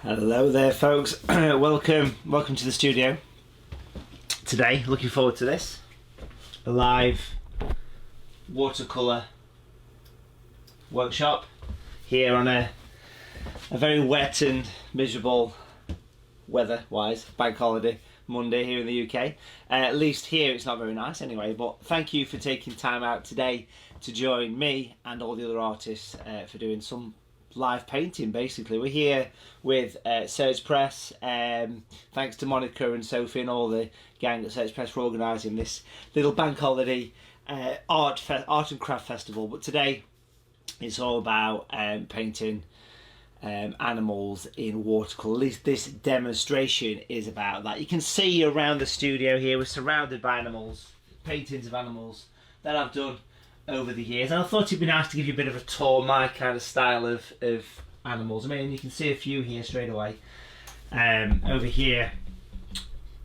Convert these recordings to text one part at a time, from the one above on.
Hello there folks, welcome to the studio. Today, looking forward to this, a live watercolour workshop here on a very wet and miserable weather-wise bank holiday Monday here in the UK. At least here it's not very nice anyway, but thank you for taking time out today to join me and all the other artists for doing some live painting. Basically, we're here with Search Press. Thanks to Monica and Sophie and all the gang at Search Press for organising this little bank holiday art and craft festival. But today it's all about painting animals in watercolour. At least this demonstration is about that. You can see around the studio here we're surrounded by animals, paintings of animals that I've done over the years, and I thought it'd be nice to give you a bit of a tour, my kind of style of animals. I mean, you can see a few here straight away. Over here,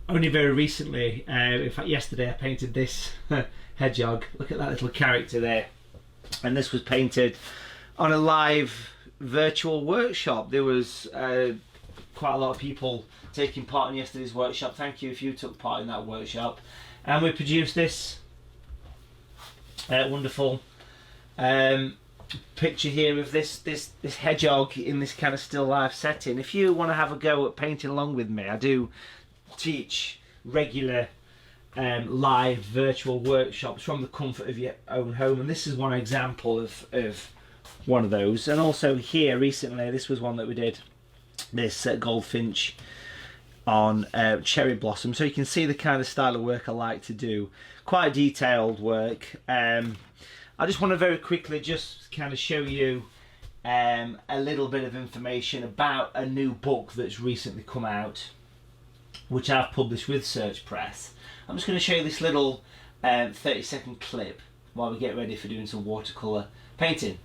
only very recently, in fact yesterday, I painted this hedgehog. Look at that little character there. And this was painted on a live virtual workshop. There was quite a lot of people taking part in yesterday's workshop. Thank you if you took part in that workshop. And we produced this wonderful picture here of this hedgehog in this kind of still life setting. If you want to have a go at painting along with me, I do teach regular live virtual workshops from the comfort of your own home, and this is one example of one of those. And also here recently, this was one that we did, this goldfinch on cherry blossom. So you can see the kind of style of work I like to do, quite detailed work. I just want to very quickly just kind of show you a little bit of information about a new book that's recently come out, which I've published with Search Press. I'm just going to show you this little 30-second clip while we get ready for doing some watercolour painting.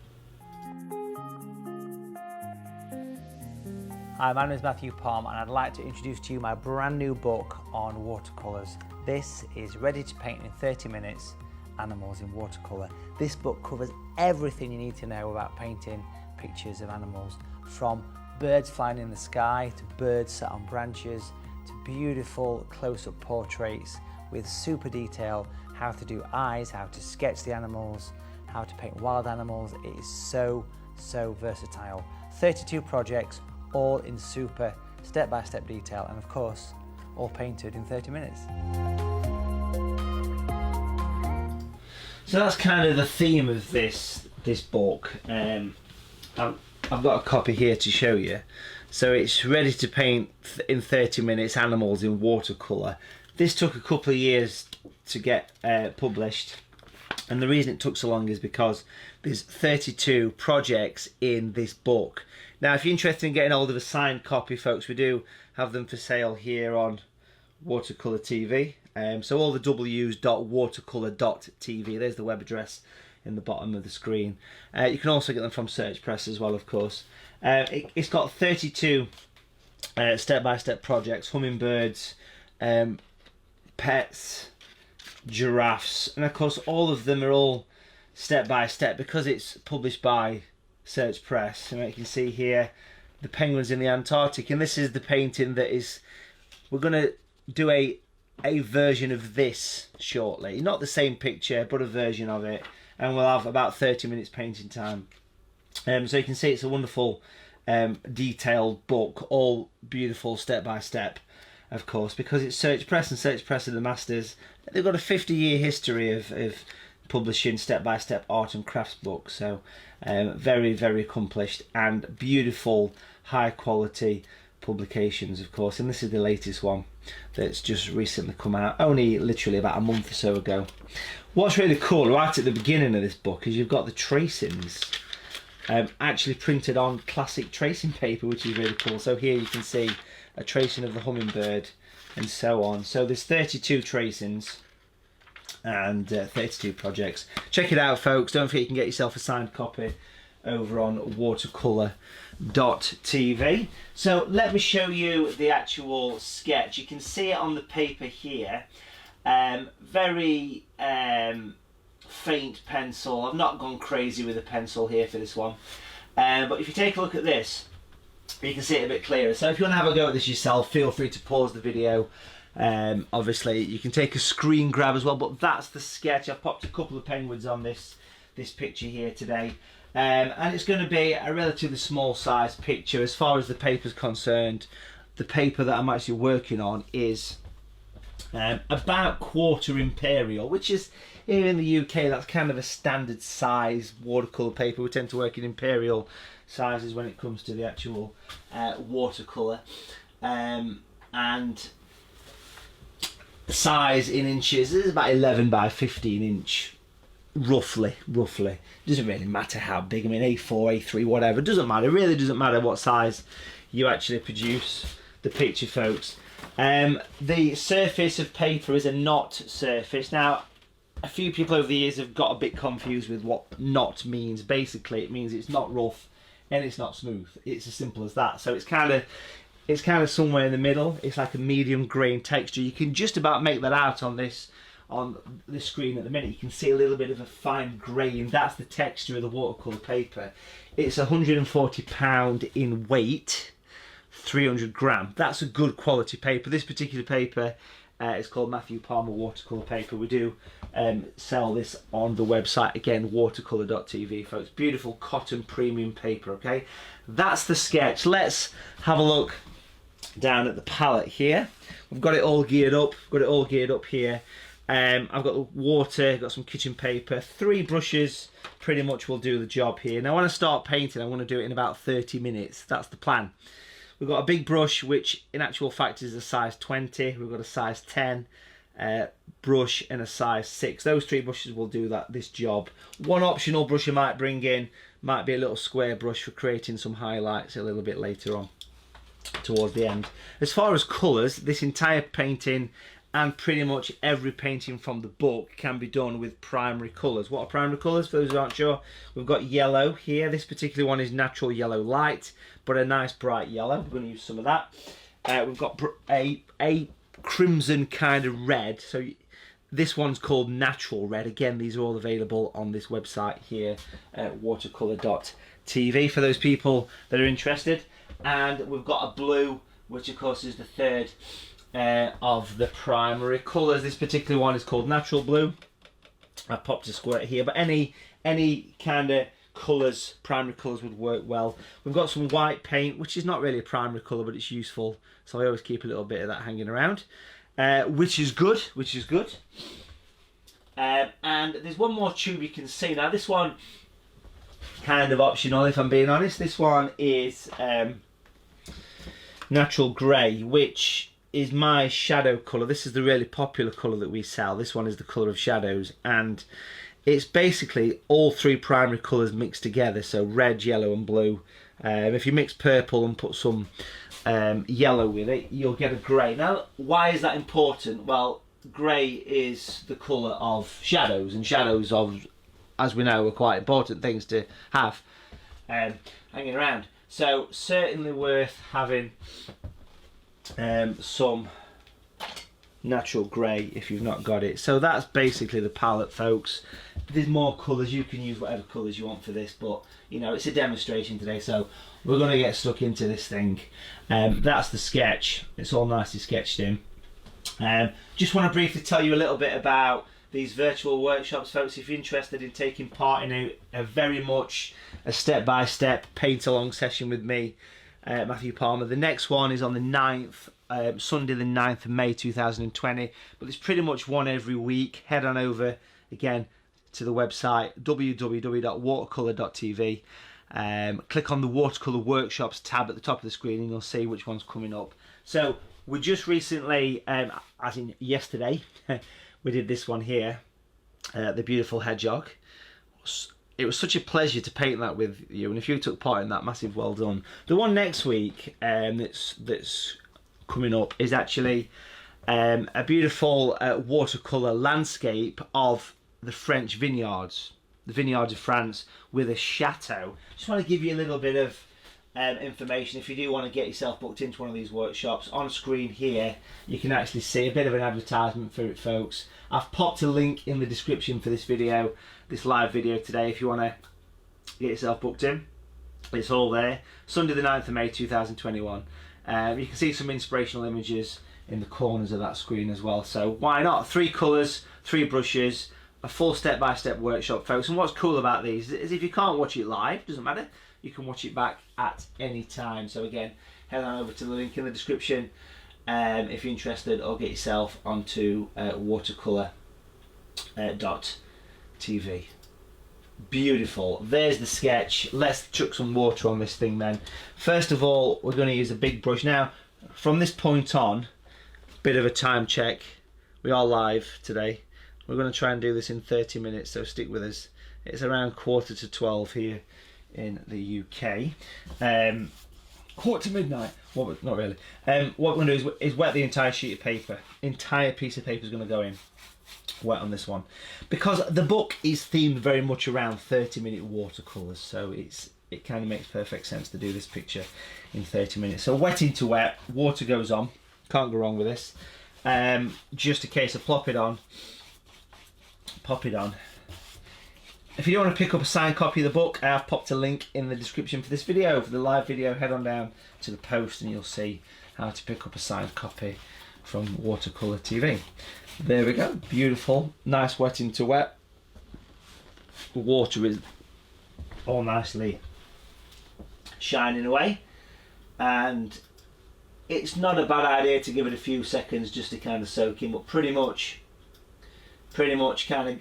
Hi, my name is Matthew Palm and I'd like to introduce to you my brand new book on watercolours. This is Ready to Paint in 30 Minutes, Animals in Watercolour. This book covers everything you need to know about painting pictures of animals, from birds flying in the sky to birds sat on branches to beautiful close-up portraits with super detail, how to do eyes, how to sketch the animals, how to paint wild animals. It is so versatile. 32 projects, all in super step-by-step detail, and of course all painted in 30 minutes. So that's kind of the theme of this book. I've got a copy here to show you. So it's Ready to Paint in 30 Minutes, Animals in Watercolour. This took a couple of years to get published, and the reason it took so long is because there's 32 projects in this book. Now, if you're interested in getting hold of a signed copy, folks, we do have them for sale here on Watercolour TV. So all the w's.watercolour.tv, there's the web address in the bottom of the screen. You can also get them from Search Press as well, of course. It's got 32 step-by-step projects, hummingbirds, pets, giraffes, and of course all of them are all step-by-step because it's published by Search Press. And you can see here the penguins in the Antarctic, and this is the painting that is, we're going to do a version of this shortly, not the same picture but a version of it, and we'll have about 30 minutes painting time. So you can see it's a wonderful detailed book, all beautiful step by step, of course, because it's Search Press, and Search Press are the masters. They've got a 50-year history of publishing step-by-step art and crafts books, so very accomplished and beautiful, high-quality publications, of course. And this is the latest one that's just recently come out, only literally about a month or so ago. What's really cool right at the beginning of this book is you've got the tracings actually printed on classic tracing paper, which is really cool. So here you can see a tracing of the hummingbird and so on. So there's 32 tracings and 32 projects. Check it out, folks. Don't forget you can get yourself a signed copy over on watercolour.tv. So let me show you the actual sketch. You can see it on the paper here. Very faint pencil. I've not gone crazy with a pencil here for this one. But if you take a look at this, you can see it a bit clearer. So if you want to have a go at this yourself, feel free to pause the video. Obviously you can take a screen grab as well, but that's the sketch. I've popped a couple of penguins on this picture here today, and it's going to be a relatively small size picture as far as the paper's concerned. The paper that I'm actually working on is about 1/4 imperial, which is, here in the UK, that's kind of a standard size watercolour paper. We tend to work in imperial sizes when it comes to the actual watercolour, and the size in inches is about 11 by 15 inch, roughly. Doesn't really matter how big. I mean, A4, A3, whatever, doesn't matter. It really doesn't matter what size you actually produce the picture, folks. The surface of paper is a knot surface. Now, a few people over the years have got a bit confused with what knot means. Basically, it means it's not rough and it's not smooth. It's as simple as that. So it's kind of somewhere in the middle. It's like a medium grain texture. You can just about make that out on this screen at the minute. You can see a little bit of a fine grain. That's the texture of the watercolour paper. It's 140 £1 in weight, 300 gram. That's a good quality paper. This particular paper is called Matthew Palmer watercolour paper. We do sell this on the website, again, watercolour.tv, folks. Beautiful cotton premium paper. Okay, that's the sketch. Let's have a look down at the palette here. We've got it all geared up. Here. I've got the water, got some kitchen paper, 3 brushes pretty much will do the job here. Now when I start painting, I'm going to do it in about 30 minutes. That's the plan. We've got a big brush, which in actual fact is a size 20. We've got a size 10 brush and a size 6. Those 3 brushes will do this job. One optional brush I might bring in might be a little square brush for creating some highlights a little bit later on towards the end. As far as colours, this entire painting and pretty much every painting from the book can be done with primary colours. What are primary colours? For those who aren't sure, we've got yellow here. This particular one is natural yellow light, but a nice bright yellow. We're going to use some of that. We've got a crimson kind of red. So this one's called natural red. Again, these are all available on this website here at watercolour.tv for those people that are interested. And we've got a blue, which of course is the third of the primary colours. This particular one is called natural blue. I've popped a squirt here, but any kind of colours, primary colours would work well. We've got some white paint, which is not really a primary colour, but it's useful, so I always keep a little bit of that hanging around, which is good. And there's one more tube you can see. Now this one kind of optional, if I'm being honest. This one is natural grey, which is my shadow colour. This is the really popular colour that we sell. This one is the colour of shadows, and it's basically all 3 primary colours mixed together, so red, yellow and blue. If you mix purple and put some yellow with it, you'll get a grey. Now, why is that important? Well, grey is the colour of shadows, and shadows, as we know, are quite important things to have hanging around. So certainly worth having some natural grey if you've not got it. So that's basically the palette, folks. There's more colours. You can use whatever colours you want for this, but you know, it's a demonstration today, so we're going to get stuck into this thing. That's the sketch. It's all nicely sketched in. Just want to briefly tell you a little bit about these virtual workshops, folks. If you're interested in taking part in a very much a step-by-step paint-along session with me, Matthew Palmer. The next one is on the 9th, Sunday the 9th of May 2020, but there's pretty much one every week. Head on over again to the website www.watercolour.tv, click on the Watercolour Workshops tab at the top of the screen and you'll see which one's coming up. So we just recently, as in yesterday, we did this one here, the beautiful hedgehog. It was such a pleasure to paint that with you, and if you took part in that, massive well done. The one next week that's coming up is actually a beautiful watercolour landscape of the French vineyards, the vineyards of France, with a chateau. Just want to give you a little bit of information if you do want to get yourself booked into one of these workshops. On screen here you can actually see a bit of an advertisement for it, folks. I've popped a link in the description for this video, this live video today, if you want to get yourself booked in. It's all there. Sunday the 9th of May 2021. You can see some inspirational images in the corners of that screen as well. So why not? 3 colours, 3 brushes, a full step-by-step workshop, folks. And what's cool about these is if you can't watch it live, doesn't matter, you can watch it back at any time. So again, head on over to the link in the description if you're interested, or get yourself onto watercolour.tv. Beautiful. There's the sketch. Let's chuck some water on this thing then. First of all, we're going to use a big brush. Now, from this point on, bit of a time check. We are live today. We're going to try and do this in 30 minutes, so stick with us. It's around 11:45 here in the UK. Quarter to midnight. Well, not really. What we're going to do is wet the entire sheet of paper. Entire piece of paper is going to go in. Wet on this one, because the book is themed very much around 30-minute watercolours, so it kind of makes perfect sense to do this picture in 30 minutes. So wet into wet, water goes on, can't go wrong with this. Just a case of pop it on. If you don't want to pick up a signed copy of the book, I have popped a link in the description for this video. For the live video, head on down to the post and you'll see how to pick up a signed copy from Watercolour TV. There we go, beautiful, nice wet into wet. The water is all nicely shining away, and it's not a bad idea to give it a few seconds just to kind of soak in, but pretty much kind of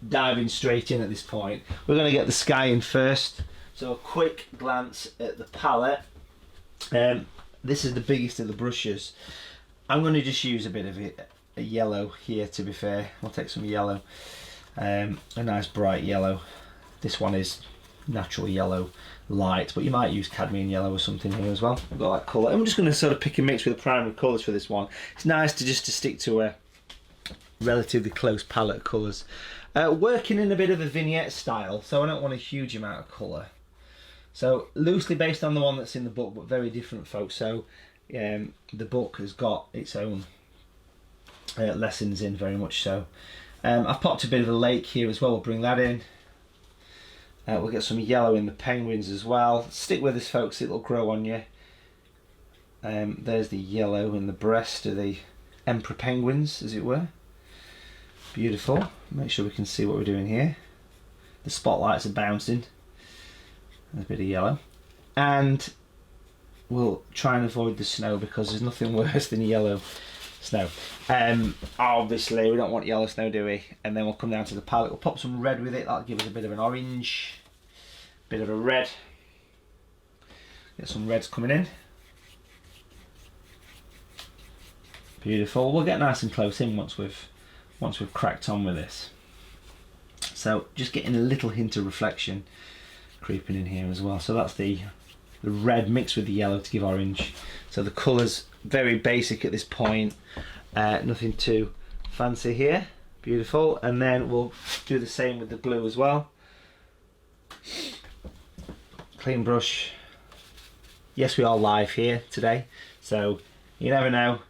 diving straight in at this point. We're going to get the sky in first, so a quick glance at the palette. This is the biggest of the brushes. I'm going to just use a bit of it. A yellow here, to be fair. I'll take some yellow, a nice bright yellow. This one is natural yellow light, but you might use cadmium yellow or something here as well. I've got that colour. I'm just going to sort of pick and mix with the primary colours for this one. It's nice to stick to a relatively close palette of colours. Working in a bit of a vignette style, so I don't want a huge amount of colour. So loosely based on the one that's in the book, but very different, folks. So the book has got its own lessons in, very much so. I've popped a bit of a lake here as well, we'll bring that in. We'll get some yellow in the penguins as well. Stick with us, folks, it'll grow on you. There's the yellow in the breast of the emperor penguins, as it were. Beautiful. Make sure we can see what we're doing here. The spotlights are bouncing. There's a bit of yellow. And we'll try and avoid the snow, because there's nothing worse than yellow snow. Obviously we don't want yellow snow, do we? And then we'll come down to the palette, we'll pop some red with it. That'll give us a bit of an orange, bit of a red. Get some reds coming in. Beautiful. We'll get nice and close in once we've cracked on with this. So just getting a little hint of reflection creeping in here as well. So that's the red mixed with the yellow to give orange. So the colours very basic at this point, nothing too fancy here. Beautiful. And then we'll do the same with the blue as well. Clean brush. Yes, we are live here today, so you never know.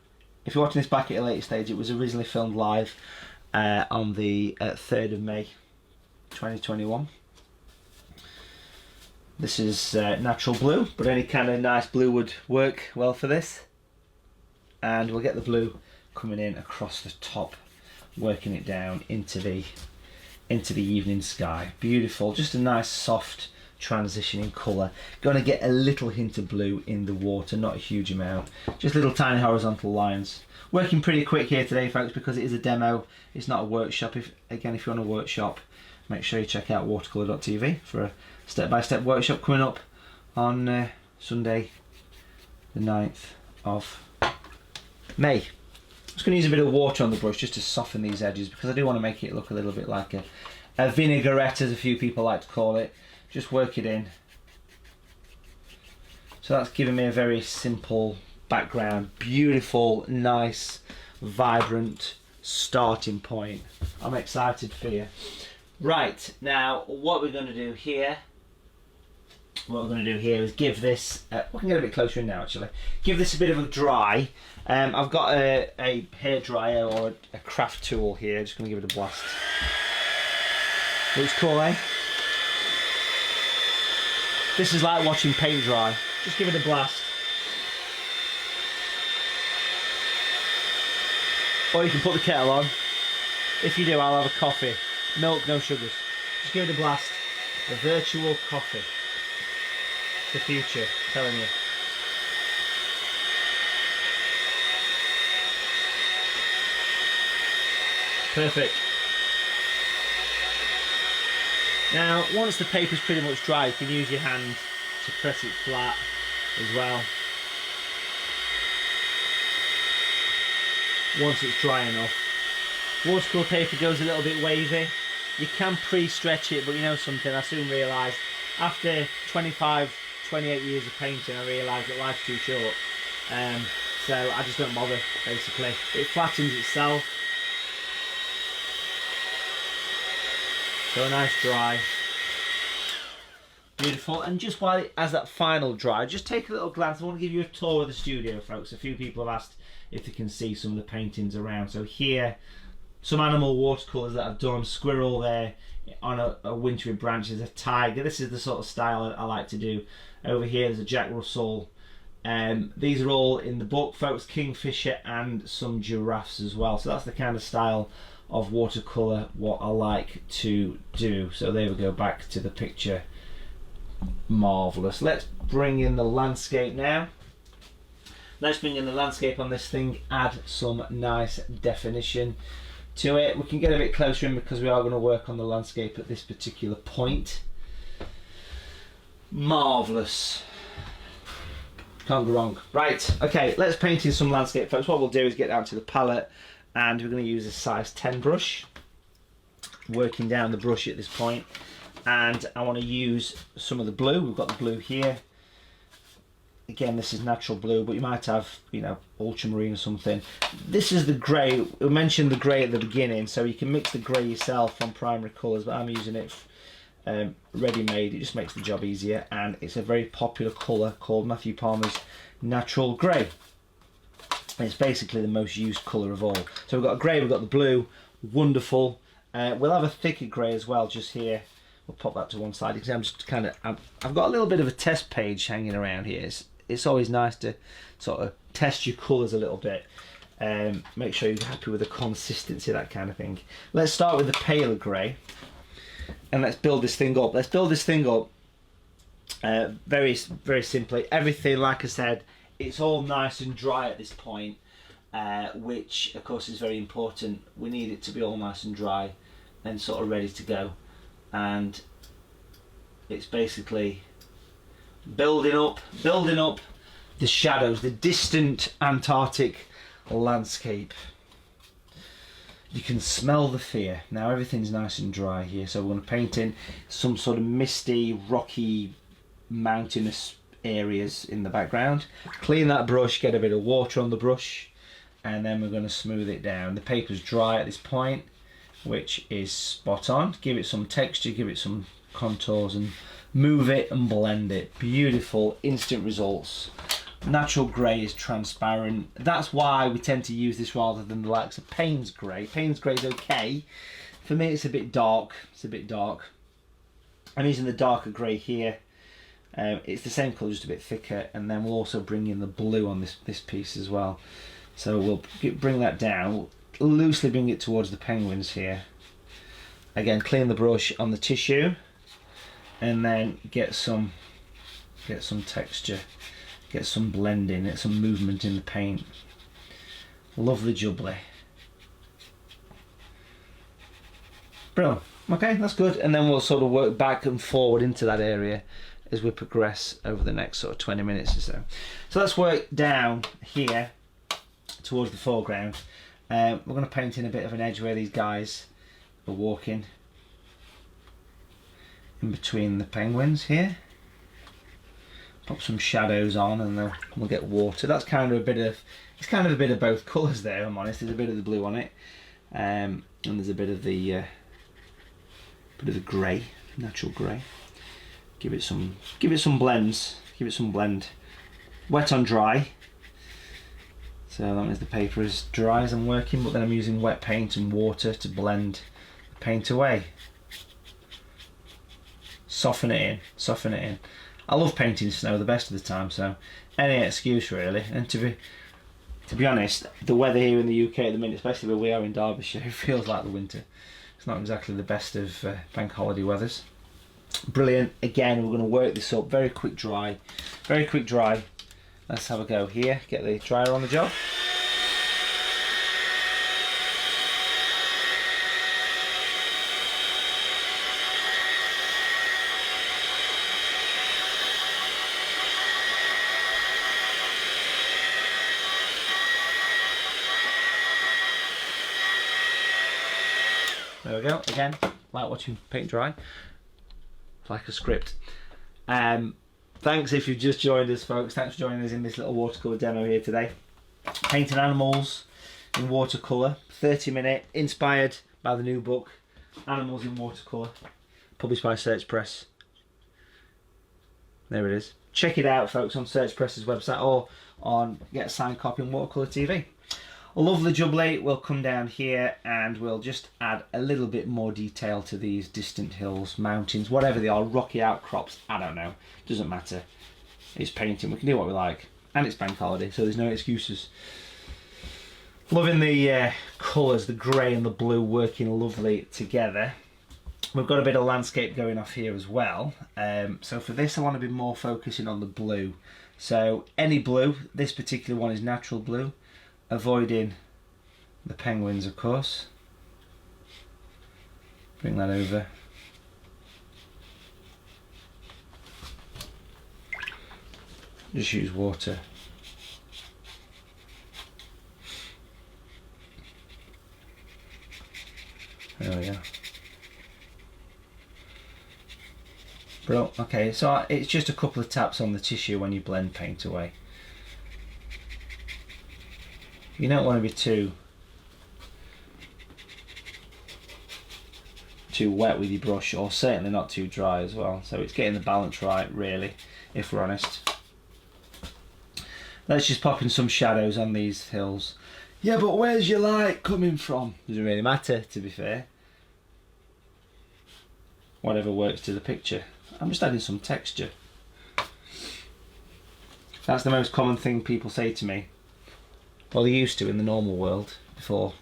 If you're watching this back at a later stage, it was originally filmed live on the 3rd of May 2021. This is natural blue, but any kind of nice blue would work well for this. And we'll get the blue coming in across the top, working it down into the evening sky. Beautiful, just a nice soft transition in colour. Going to get a little hint of blue in the water, not a huge amount, just little tiny horizontal lines. Working pretty quick here today, folks, because it is a demo, it's not a workshop. If you want a workshop, make sure you check out watercolour.tv for a step-by-step workshop coming up on Sunday the 9th of May. I'm just going to use a bit of water on the brush just to soften these edges, because I do want to make it look a little bit like a vinaigrette, as a few people like to call it. Just work it in. So that's giving me a very simple background. Beautiful, nice, vibrant starting point. I'm excited for you. Right, now what we're going to do here is give this, we can get a bit closer in now actually, give this a bit of a dry. I've got a hairdryer or a craft tool here, just going to give it a blast. Looks cool, eh? This is like watching paint dry. Just give it a blast. Or you can put the kettle on. If you do, I'll have a coffee. Milk, no sugars. Just give it a blast. The virtual coffee. It's the future, I'm telling you. Perfect. Now, once the paper's pretty much dry, you can use your hand to press it flat as well. Once it's dry enough. Watercolour paper goes a little bit wavy. You can pre-stretch it, but you know something, I soon realised, after 25, 28 years of painting, I realised that life's too short. So I just don't bother, basically. It flattens itself. So a nice dry. Beautiful. And just while it has that final dry, just take a little glance. I want to give you a tour of the studio, folks. A few people have asked if they can see some of the paintings around. So here, some animal watercolours that I've done. Squirrel there on a wintry branch. There's a tiger. This is the sort of style I like to do. Over here there's a Jack Russell. These are all in the book, folks. Kingfisher and some giraffes as well. So that's the kind of style of watercolour what I like to do. So there we go, back to the picture. Marvellous. Let's bring in the landscape now. Let's bring in the landscape on this thing, add some nice definition to it. We can get a bit closer in because we are going to work on the landscape at this particular point. Marvellous. Can't go wrong. Right, okay, let's paint in some landscape, folks. What we'll do is get down to the palette, and we're going to use a size 10 brush, working down the brush at this point. And I want to use some of the blue. We've got the blue here. Again, this is natural blue, but you might have, you know, ultramarine or something. This is the grey. We mentioned the grey at the beginning, so you can mix the grey yourself from primary colours, but I'm using it ready-made. It just makes the job easier, and it's a very popular colour called Matthew Palmer's Natural Grey. It's basically the most used colour of all. So we've got a grey, we've got the blue, wonderful. We'll have a thicker grey as well just here. We'll pop that to one side because I'm just kind of, I've got a little bit of a test page hanging around here. It's always nice to sort of test your colours a little bit. Make sure you're happy with the consistency, that kind of thing. Let's start with the paler grey and let's build this thing up. Let's build this thing up very, very simply. Everything, like I said, it's all nice and dry at this point, which of course is very important. We need it to be all nice and dry and sort of ready to go. And it's basically building up the shadows, the distant Antarctic landscape. You can smell the fear. Now everything's nice and dry here, so we're going to paint in some sort of misty, rocky, mountainous areas in the background. Clean that brush, get a bit of water on the brush, and then we're going to smooth it down. The paper's dry at this point, which is spot on. Give it some texture, give it some contours, and move it and blend it. Beautiful, instant results. Natural grey is transparent. That's why we tend to use this rather than the likes of Payne's grey. Payne's grey is okay. For me, it's a bit dark. It's a bit dark. I'm using the darker grey here. It's the same colour, just a bit thicker, and then we'll also bring in the blue on this piece as well. So we'll bring that down. We'll loosely bring it towards the penguins here. Again, clean the brush on the tissue, and then get some texture, get some blending, get some movement in the paint. Lovely jubbly. Brilliant. Okay, that's good. And then we'll sort of work back and forward into that area as we progress over the next sort of 20 minutes or so. So let's work down here towards the foreground. We're going to paint in a bit of an edge where these guys are walking in between the penguins here. Pop some shadows on, and then we'll get water. That's kind of a bit of, it's kind of a bit of both colours there, if I'm honest. There's a bit of the blue on it, and there's a bit of the grey, natural grey. Give it some blends. Give it some blend. Wet on dry. So that means the paper is dry as I'm working, but then I'm using wet paint and water to blend the paint away. Soften it in, soften it in. I love painting snow the best of the time, so any excuse really. And to be honest, the weather here in the UK at the minute, especially where we are in Derbyshire, it feels like the winter. It's not exactly the best of bank holiday weathers. Brilliant. Again, we're going to work this up. Very quick dry. Very quick dry. Let's have a go here. Get the dryer on the job. There we go. Again, like watching paint dry. It's like a script. Thanks if you've just joined us, folks. Thanks for joining us in this little watercolour demo here today. Painting animals in watercolour. 30-minute, inspired by the new book, Animals in Watercolour, published by Search Press. There it is. Check it out, folks, on Search Press's website or on get a signed copy on Watercolour TV. A lovely jubilee will come down here and we'll just add a little bit more detail to these distant hills, mountains, whatever they are, rocky outcrops, I don't know, doesn't matter. It's painting, we can do what we like, and it's bank holiday, so there's no excuses. Loving the colours, the grey and the blue working lovely together. We've got a bit of landscape going off here as well, so for this I want to be more focusing on the blue. So any blue, this particular one is natural blue, avoiding the penguins of course. Bring that over. Just use water. There we go. Bro, okay, so it's just a couple of taps on the tissue when you blend paint away. You don't want to be too wet with your brush, or certainly not too dry as well. So it's getting the balance right, really, if we're honest. Let's just pop in some shadows on these hills. Yeah, but where's your light coming from? Doesn't really matter, to be fair. Whatever works to the picture. I'm just adding some texture. That's the most common thing people say to me. Well, they used to in the normal world before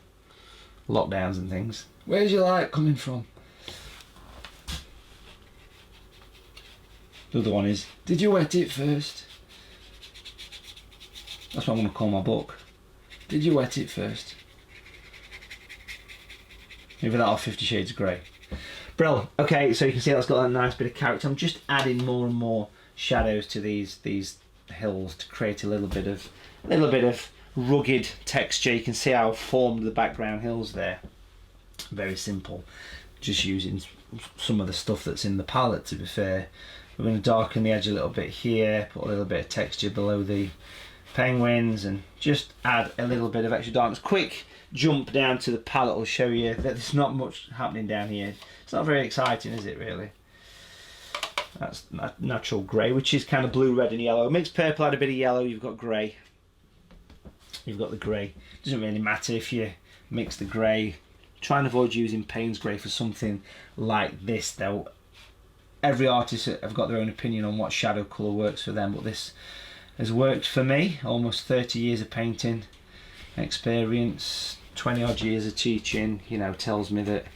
lockdowns and things. Where's your light coming from? The other one is, did you wet it first? That's what I'm going to call my book. Did you wet it first? Maybe that or 50 Shades of Grey. Brill. Okay, so you can see that's got that nice bit of character. I'm just adding more and more shadows to these hills to create a little bit of rugged texture. You can see how I've formed the background hills there. Very simple. Just using some of the stuff that's in the palette, to be fair. We're going to darken the edge a little bit here, put a little bit of texture below the penguins, and just add a little bit of extra darkness. Quick jump down to the palette will show you that there's not much happening down here. It's not very exciting, is it, really? That's natural grey, which is kind of blue, red and yellow. Mixed purple, add a bit of yellow, you've got grey. You've got the grey. Doesn't really matter if you mix the grey. Try and avoid using Payne's grey for something like this, though. Every artist have got their own opinion on what shadow colour works for them, but this has worked for me. Almost 30 years of painting experience, 20 odd years of teaching, you know, tells me that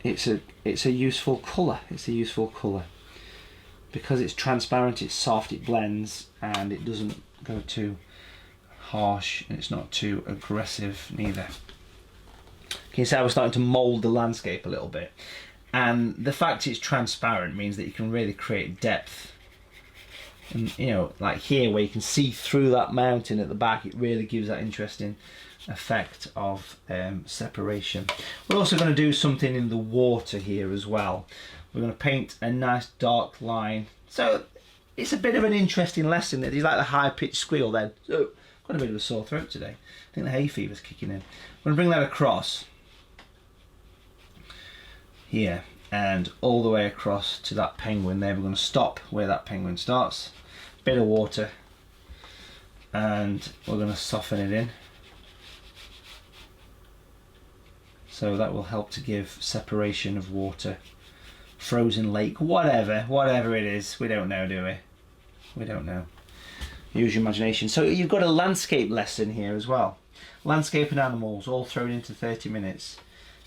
it's a useful colour. It's a useful colour because it's transparent, it's soft, it blends, and it doesn't go too harsh, and it's not too aggressive neither. Can you see how we're starting to mould the landscape a little bit? And the fact it's transparent means that you can really create depth. And you know, like here where you can see through that mountain at the back, it really gives that interesting effect of separation. We're also going to do something in the water here as well. We're going to paint a nice dark line. So it's a bit of an interesting lesson. It's like the high-pitched squeal then. So I've got a bit of a sore throat today. I think the hay fever's kicking in. I'm going to bring that across here and all the way across to that penguin there. We're going to stop where that penguin starts. Bit of water, and we're going to soften it in. So that will help to give separation of water frozen lake, whatever it is. We don't know, do we? We don't know. Use your imagination. So you've got a landscape lesson here as well. Landscape and animals all thrown into 30 minutes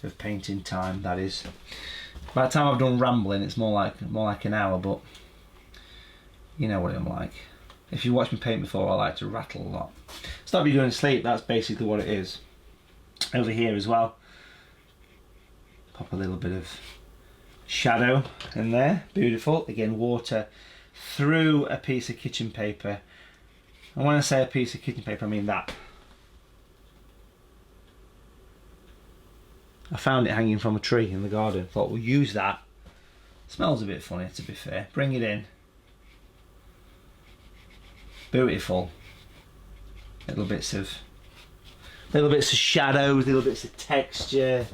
of painting time, that is. By the time I've done rambling, it's more like an hour, but you know what I'm like. If you watched me paint before, I like to rattle a lot. Stop you going to sleep, that's basically what it is. Over here as well, pop a little bit of shadow in there, beautiful. Again, water through a piece of kitchen paper. And when I say a piece of kitchen paper, I mean that. I found it hanging from a tree in the garden. Thought we'll use that. Smells a bit funny, to be fair. Bring it in. Beautiful. Little bits of shadows, little bits of texture.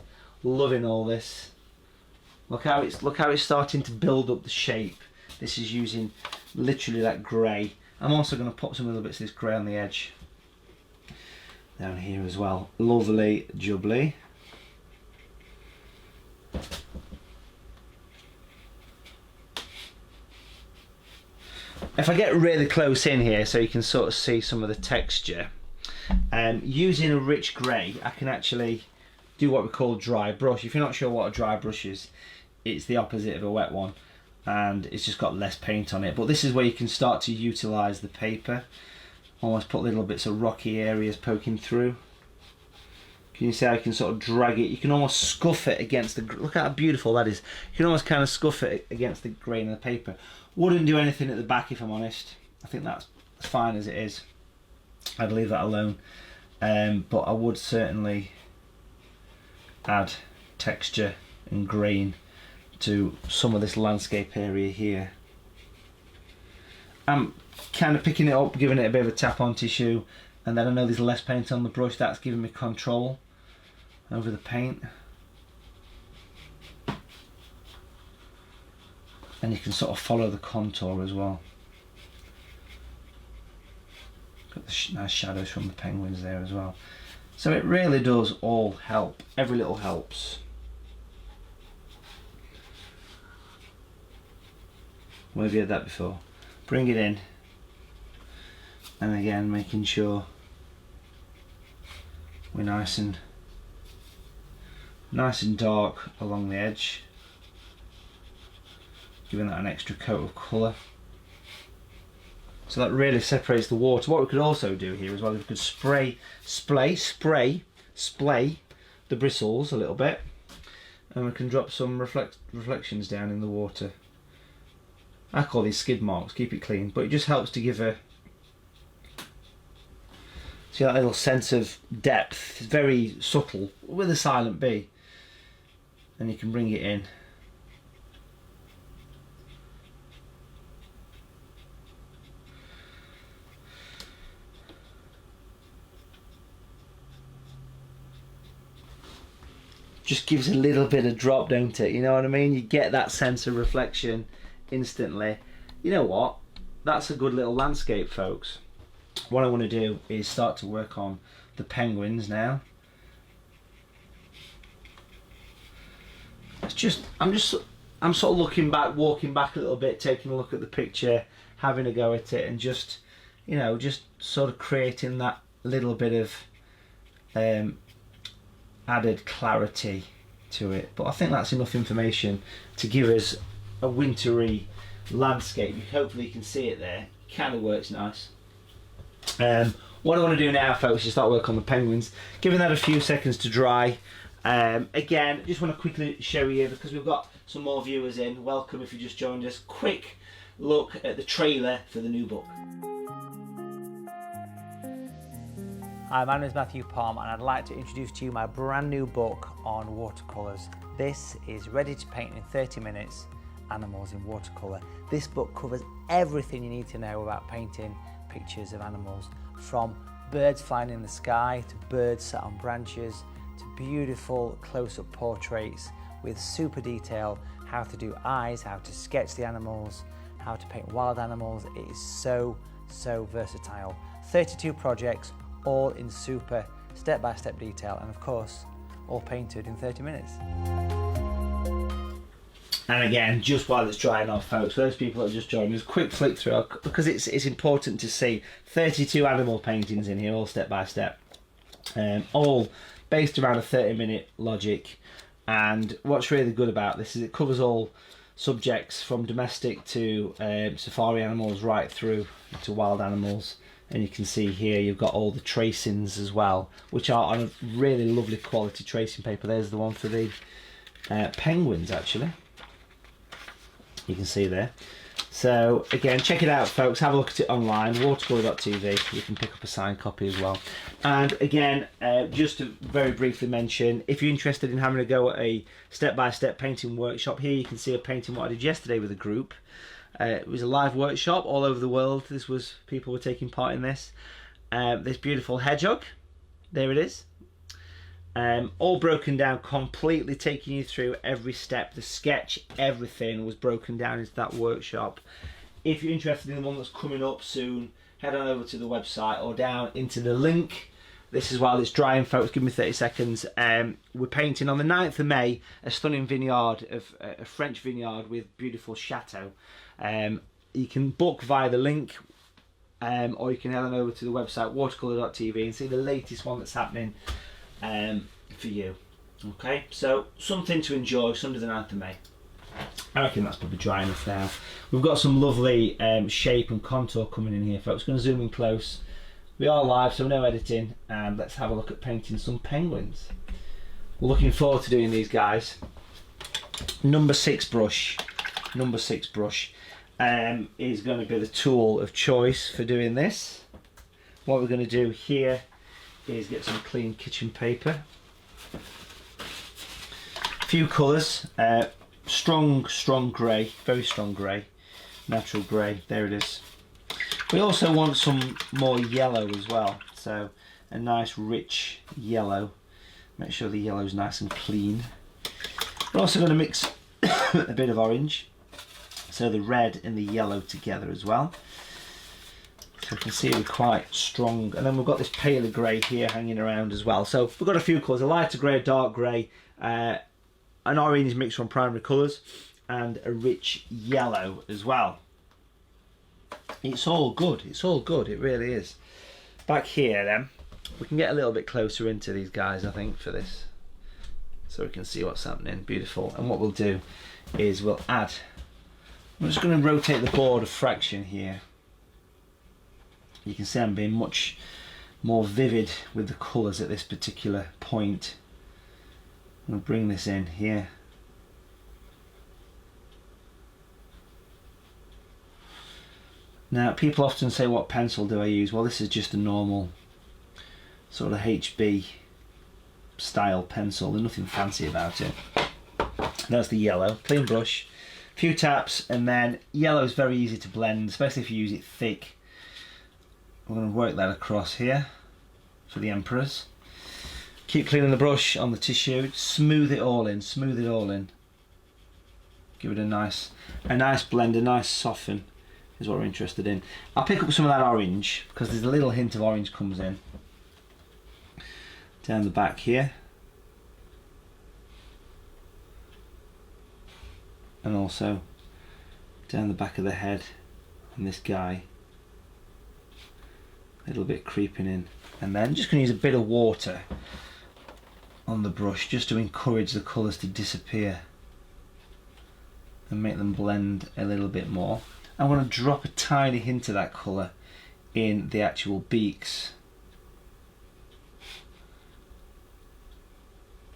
Loving all this. Look how it's starting to build up the shape. This is using literally that grey. I'm also going to put some little bits of this grey on the edge down here as well. Lovely jubbly. If I get really close in here so you can sort of see some of the texture, using a rich grey, I can actually do what we call dry brush. If you're not sure what a dry brush is, it's the opposite of a wet one, and it's just got less paint on it. But this is where you can start to utilise the paper. Almost put little bits of rocky areas poking through. Can you see how you can sort of drag it? You can almost scuff it against the... Look how beautiful that is. You can almost kind of scuff it against the grain of the paper. Wouldn't do anything at the back, if I'm honest. I think that's fine as it is. I'd leave that alone. But I would certainly add texture and grain to some of this landscape area here. I'm kind of picking it up, giving it a bit of a tap on tissue, and then I know there's less paint on the brush. That's giving me control over the paint. And you can sort of follow the contour as well. Got the nice shadows from the penguins there as well. So it really does all help. Every little helps. Where have you had that before? Bring it in. And again, making sure we're nice and dark along the edge. Giving that an extra coat of colour. So that really separates the water. What we could also do here as well, we could spray the bristles a little bit, and we can drop some reflections down in the water. I call these skid marks, keep it clean, but it just helps to give a... See that little sense of depth? It's very subtle, with a silent B. And you can bring it in. Just gives a little bit of drop, don't it? You know what I mean? You get that sense of reflection instantly. You know what? That's a good little landscape, folks. What I want to do is start to work on the penguins now. I'm sort of looking back, walking back a little bit, taking a look at the picture, having a go at it, and just, you know, just sort of creating that little bit of added clarity to it. But I think that's enough information to give us a wintry landscape. Hopefully you can see it there. Kind of works nice. What I want to do now, folks, is start work on the penguins, giving that a few seconds to dry. Again, just want to quickly show you, because we've got some more viewers in. Welcome if you just joined us. Quick look at the trailer for the new book. Hi, my name is Matthew Palm, and I'd like to introduce to you my brand new book on watercolours. This is Ready to Paint in 30 Minutes, Animals in Watercolour. This book covers everything you need to know about painting pictures of animals, from birds flying in the sky to birds sat on branches to beautiful close-up portraits with super detail, how to do eyes, how to sketch the animals, how to paint wild animals. It is so versatile. 32 projects, all in super step-by-step detail, and of course all painted in 30 minutes. And again, just while it's drying off, folks, those people that are just joining us, quick flick through, because it's important to see 32 animal paintings in here, all step by step, all based around a 30-minute logic. And what's really good about this is it covers all subjects from domestic to safari animals right through to wild animals. And you can see here you've got all the tracings as well, which are on a really lovely quality tracing paper. There's the one for the penguins, actually. You can see there. So again, check it out, folks. Have a look at it online, watercolour.tv. You can pick up a signed copy as well. And again, just to very briefly mention, if you're interested in having a go at a step-by-step painting workshop, here you can see a painting what I did yesterday with a group. It was a live workshop all over the world. People were taking part in this. This beautiful hedgehog, there it is. All broken down completely, taking you through every step. The sketch, everything was broken down into that workshop. If you're interested in the one that's coming up soon, head on over to the website or down into the link. This is while it's drying, folks. Give me 30 seconds. We're painting on the 9th of May a stunning vineyard, a French vineyard with beautiful chateau. You can book via the link, or you can head on over to the website watercolour.tv and see the latest one that's happening for you. Okay, so something to enjoy Sunday the 9th of May. I reckon that's probably dry enough now. We've got some lovely shape and contour coming in here, folks. Going to zoom in close. We are live, so no editing, and let's have a look at painting some penguins. We're looking forward to doing these guys. Number 6 brush is going to be the tool of choice for doing this. What we're going to do here is get some clean kitchen paper, a few colours, strong grey, very strong grey, natural grey, there it is. We also want some more yellow as well, so a nice rich yellow. Make sure the yellow is nice and clean. We're also going to mix a bit of orange, so the red and the yellow together as well. So you can see we're quite strong, and then we've got this paler grey here hanging around as well. So we've got a few colours, a lighter grey, a dark grey, an orange mixed from primary colours, and a rich yellow as well. It's all good, it really is. Back here then, we can get a little bit closer into these guys, I think, for this, so we can see what's happening. Beautiful. And what we'll do is we'll add, I'm just going to rotate the board a fraction here. You can see I'm being much more vivid with the colours at this particular point. I'm going to bring this in here. Now, people often say, what pencil do I use? Well, this is just a normal sort of HB style pencil. There's nothing fancy about it. That's the yellow, clean brush, a few taps, and then yellow is very easy to blend, especially if you use it thick. We're going to work that across here for the emperors. Keep cleaning the brush on the tissue, smooth it all in, Give it a nice blend, a nice soften is what we're interested in. I'll pick up some of that orange because there's a little hint of orange comes in down the back here, and also down the back of the head on this guy, a little bit creeping in. And then just going to use a bit of water on the brush just to encourage the colours to disappear and make them blend a little bit more. I want to drop a tiny hint of that colour in the actual beaks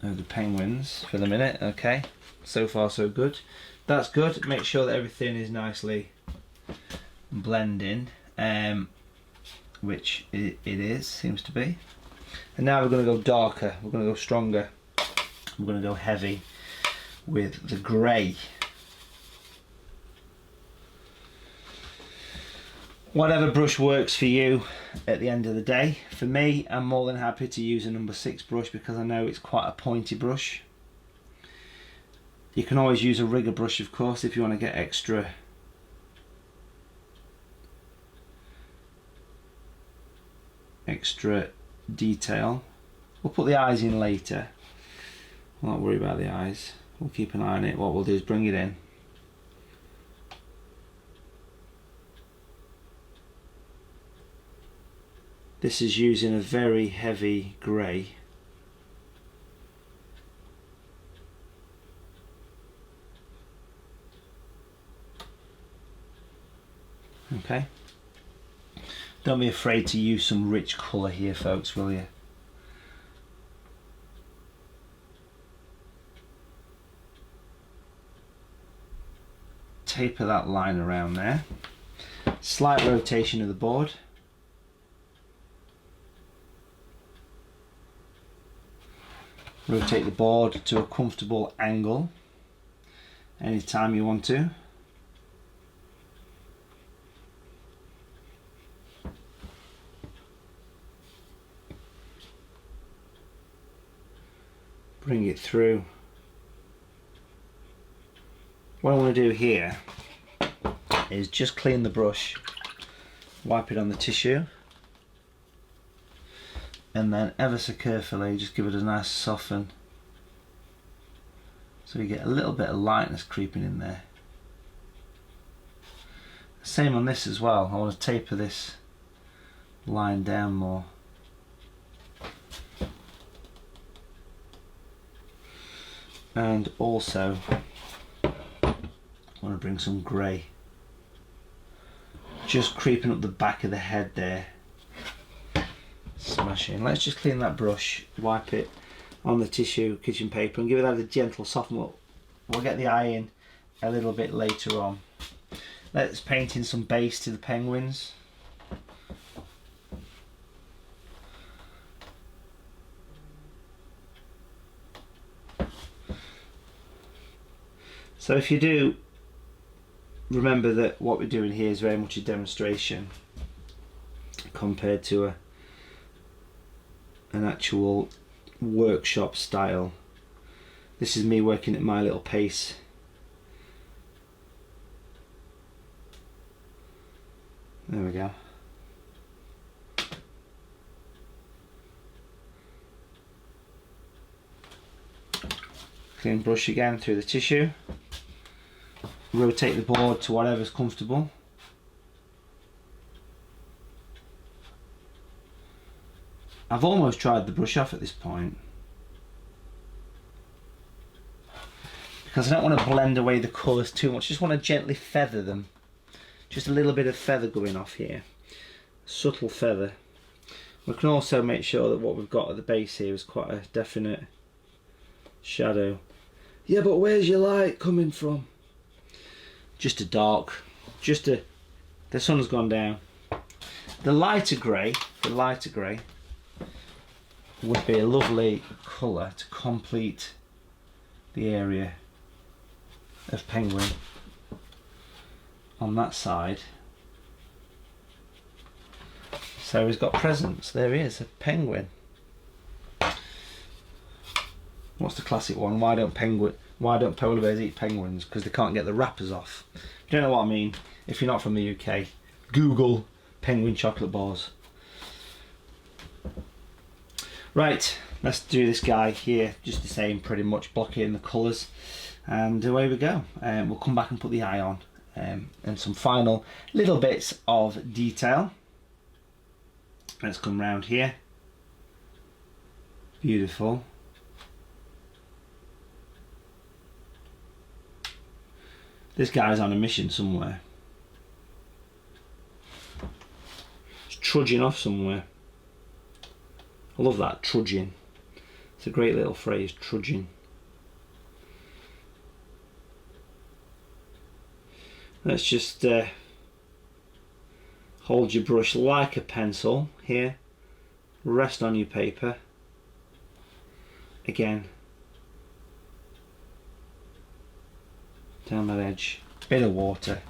of the penguins for the minute. Okay, so far so good. That's good. Make sure that everything is nicely blending, which it is, seems to be. And now we're going to go darker, we're going to go stronger, we're going to go heavy with the grey. Whatever brush works for you at the end of the day. For me, I'm more than happy to use a number 6 brush because I know it's quite a pointy brush. You can always use a rigger brush, of course, if you want to get extra detail. We'll put the eyes in later. We'll not worry about the eyes. We'll keep an eye on it. What we'll do is bring it in. This is using a very heavy grey. Okay. Don't be afraid to use some rich colour here, folks, will you? Taper that line around there. Slight rotation of the board. Rotate the board to a comfortable angle anytime you want to. Bring it through. What I want to do here is just clean the brush, wipe it on the tissue, and then ever so carefully just give it a nice soften, so you get a little bit of lightness creeping in there. Same on this as well. I want to taper this line down more. And also I want to bring some grey, just creeping up the back of the head there. Smashing. Let's just clean that brush, wipe it on the tissue, kitchen paper, and give it a gentle soften. We'll get the eye in a little bit later on. Let's paint in some base to the penguins. So if you do remember that what we're doing here is very much a demonstration compared to an actual workshop style. This is me working at my little pace. There we go. Clean brush again through the tissue. Rotate the board to whatever's comfortable. I've almost tried the brush off at this point, because I don't want to blend away the colours too much. Just want to gently feather them. Just a little bit of feather going off here. Subtle feather. We can also make sure that what we've got at the base here is quite a definite shadow. Yeah, but where's your light coming from? Just a dark, the sun has gone down. The lighter grey would be a lovely colour to complete the area of penguin on that side. So he's got presents. There he is, a penguin. What's the classic one? Why don't polar bears eat penguins? Because they can't get the wrappers off. If you don't know what I mean, if you're not from the UK, Google penguin chocolate bars. Right, let's do this guy here just the same, pretty much block in the colours, and away we go. We'll come back and put the eye on, and some final little bits of detail. Let's come round here. Beautiful. This guy's on a mission somewhere. He's trudging off somewhere. I love that, trudging. It's a great little phrase, trudging. Let's just hold your brush like a pencil here. Rest on your paper. Again. Down that edge, bit of water.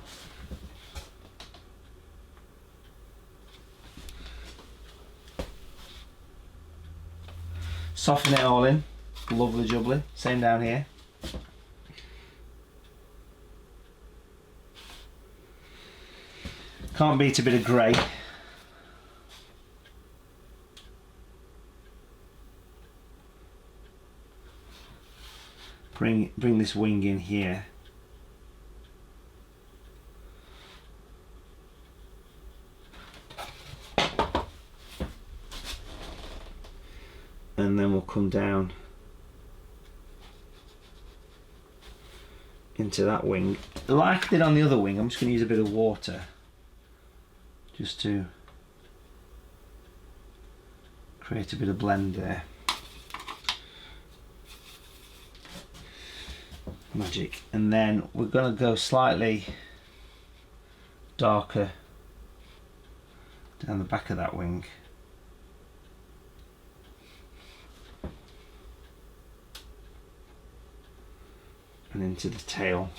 Soften it all in, lovely jubbly. Same down here. Can't beat a bit of grey. Bring this wing in here. and then we'll come down into that wing. Like I did on the other wing, I'm just going to use a bit of water just to create a bit of blend there. Magic. And then we're going to go slightly darker down the back of that wing. And into the tail.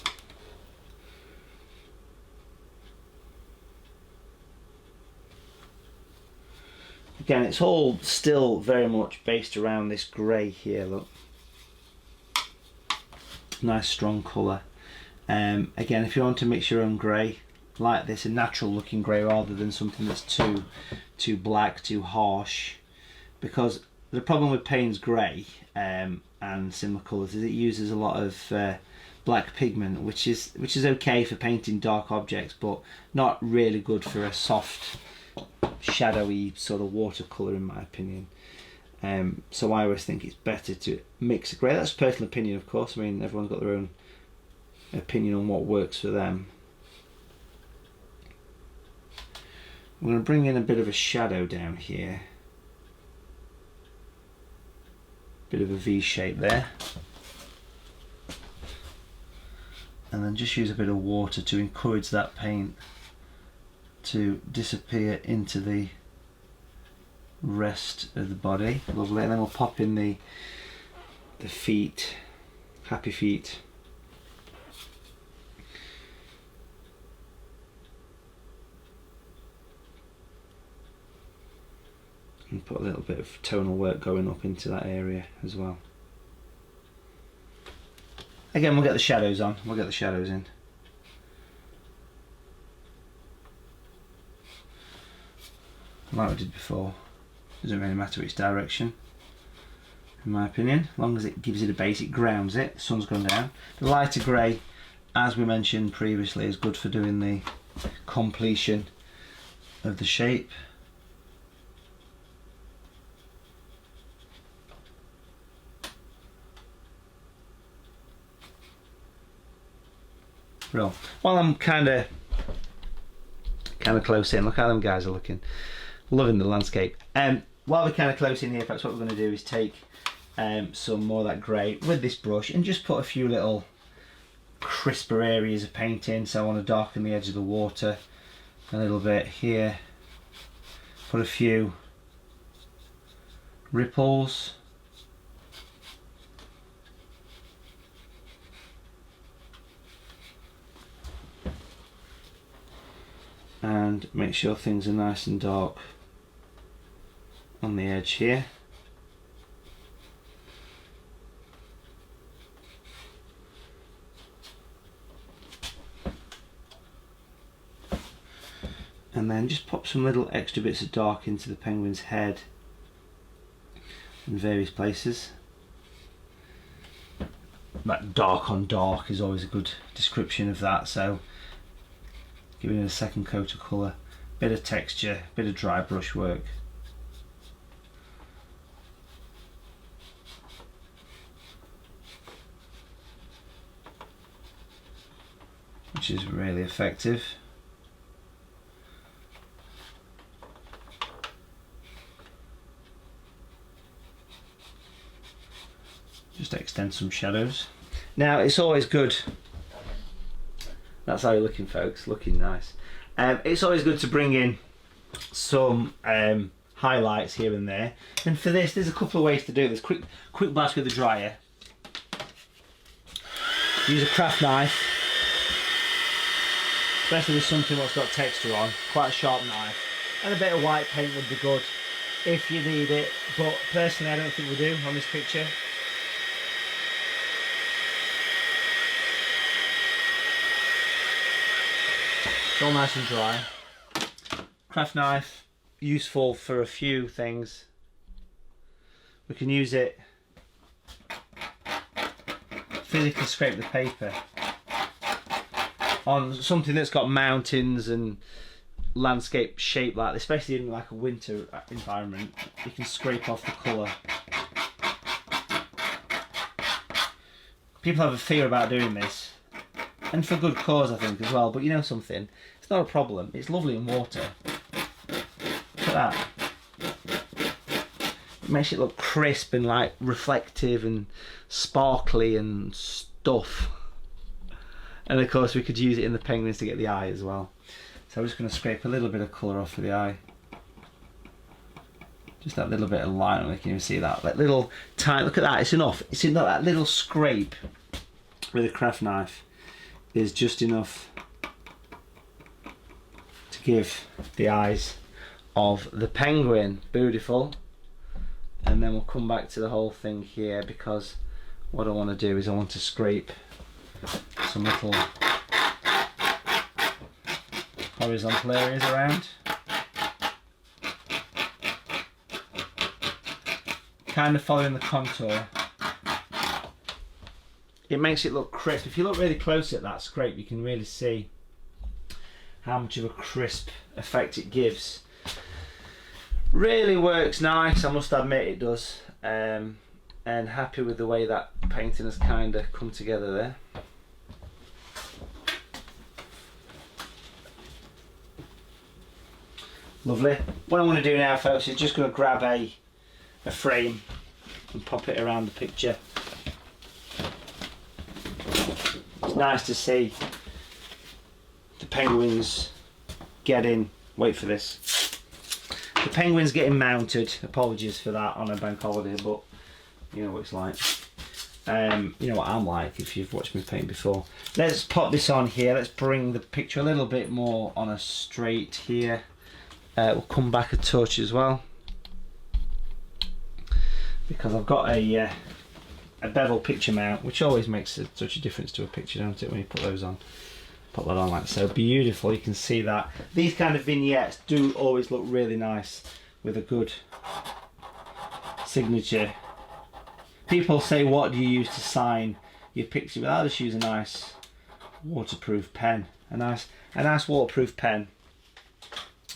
Again, it's all still very much based around this grey here, look. Nice strong colour. Again, if you want to mix your own grey, like this, a natural looking grey rather than something that's too black, too harsh. Because the problem with Payne's grey and similar colours is it uses a lot of black pigment, which is okay for painting dark objects, but not really good for a soft, shadowy sort of watercolour, in my opinion. So I always think it's better to mix a grey. That's personal opinion, of course. I mean, everyone's got their own opinion on what works for them. I'm going to bring in a bit of a shadow down here. Bit of a V shape there. And then just use a bit of water to encourage that paint to disappear into the rest of the body. Lovely. And then we'll pop in the feet, happy feet. And put a little bit of tonal work going up into that area as well. Again, we'll get the shadows on, we'll get the shadows in. Like we did before, doesn't really matter which direction, in my opinion, as long as it gives it a base, it grounds it. The sun's gone down. The lighter grey, as we mentioned previously, is good for doing the completion of the shape. Real. While I'm kind of close in, look how them guys are looking. Loving the landscape. While we're kind of close in here, perhaps what we're going to do is take some more of that grey with this brush and just put a few little crisper areas of paint in. So I want to darken the edge of the water a little bit here. Put a few ripples. And make sure things are nice and dark on the edge here. And then just pop some little extra bits of dark into the penguin's head in various places. That dark on dark is always a good description of that, so giving it a second coat of colour, bit of texture, bit of dry brush work. Which is really effective. Just extend some shadows. Now it's always good. That's how you're looking, folks, looking nice. It's always good to bring in some highlights here and there. And for this, there's a couple of ways to do this. Quick blast with the dryer. Use a craft knife, especially with something that's got texture on. Quite a sharp knife. And a bit of white paint would be good if you need it. But personally, I don't think we do on this picture. It's all nice and dry. Craft knife, useful for a few things. We can use it, physically scrape the paper on something that's got mountains and landscape shape like this, especially in like a winter environment. You can scrape off the colour People have a fear about doing this, and for good cause I think as well, but you know something, it's not a problem. It's lovely in water. Look at that. It makes it look crisp and like reflective and sparkly and stuff. And of course we could use it in the penguins to get the eye as well. So I'm just going to scrape a little bit of colour off of the eye. Just that little bit of line, you can even see that. Like little tiny, look at that, it's enough. It's enough, that little scrape with a craft knife is just enough to give the eyes of the penguin. Beautiful. And then we'll come back to the whole thing here, because what I want to do is I want to scrape some little horizontal areas around. Kind of following the contour. It makes it look crisp. If you look really close at that scrape, you can really see how much of a crisp effect it gives. Really works nice, I must admit it does. And happy with the way that painting has kind of come together there. Lovely. What I'm going to do now, folks, is just going to grab a frame and pop it around the picture. It's nice to see the penguins getting, wait for this, the penguins getting mounted. Apologies for that on a bank holiday, but you know what it's like. You know what I'm like if you've watched me paint before. Let's pop this on here. Let's bring the picture a little bit more on a straight here. We'll come back a touch as well, because I've got a bevel picture mount, which always makes such a difference to a picture, don't it, when you put those on. Put that on like so. Beautiful, you can see that. These kind of vignettes do always look really nice with a good signature. People say, what do you use to sign your picture? Well, I just use a nice waterproof pen. A nice waterproof pen.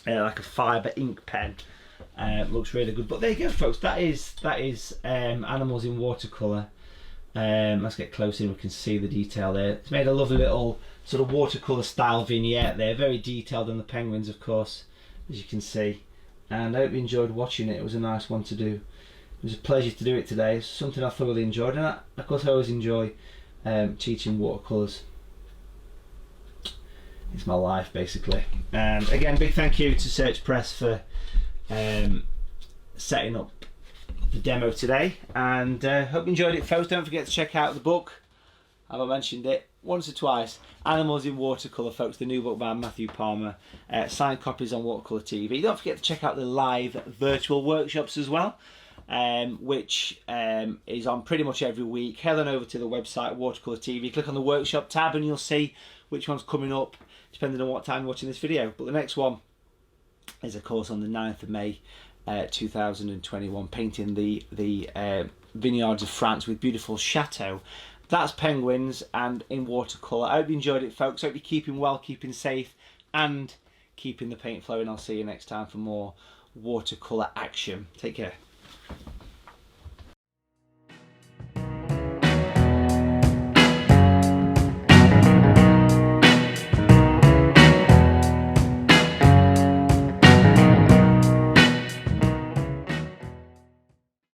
Like a fibre ink pen. Looks really good. But there you go, folks. That is animals in watercolour. Let's get close in. We can see the detail there. It's made a lovely little sort of watercolour style vignette there. Very detailed on the penguins, of course, as you can see. And I hope you enjoyed watching it. It was a nice one to do. It was a pleasure to do it today. It's something I thoroughly enjoyed, and of course I always enjoy teaching watercolours. It's my life, basically. And again, big thank you to Search Press for setting up the demo today, and hope you enjoyed it, folks. Don't forget to check out the book. Have I mentioned it once or twice? Animals in Watercolour, folks, the new book by Matthew Palmer. Signed copies on Watercolour TV. Don't forget to check out the live virtual workshops as well, which is on pretty much every week. Head on over to the website Watercolour TV, click on the workshop tab, and you'll see which one's coming up, depending on what time you're watching this video. But the next one is, of course, on the 9th of May 2021, painting the vineyards of France with beautiful chateau. That's penguins and in watercolour. I hope you enjoyed it, folks. Hope you're keeping well, keeping safe, and keeping the paint flowing. I'll see you next time for more watercolour action. Take care.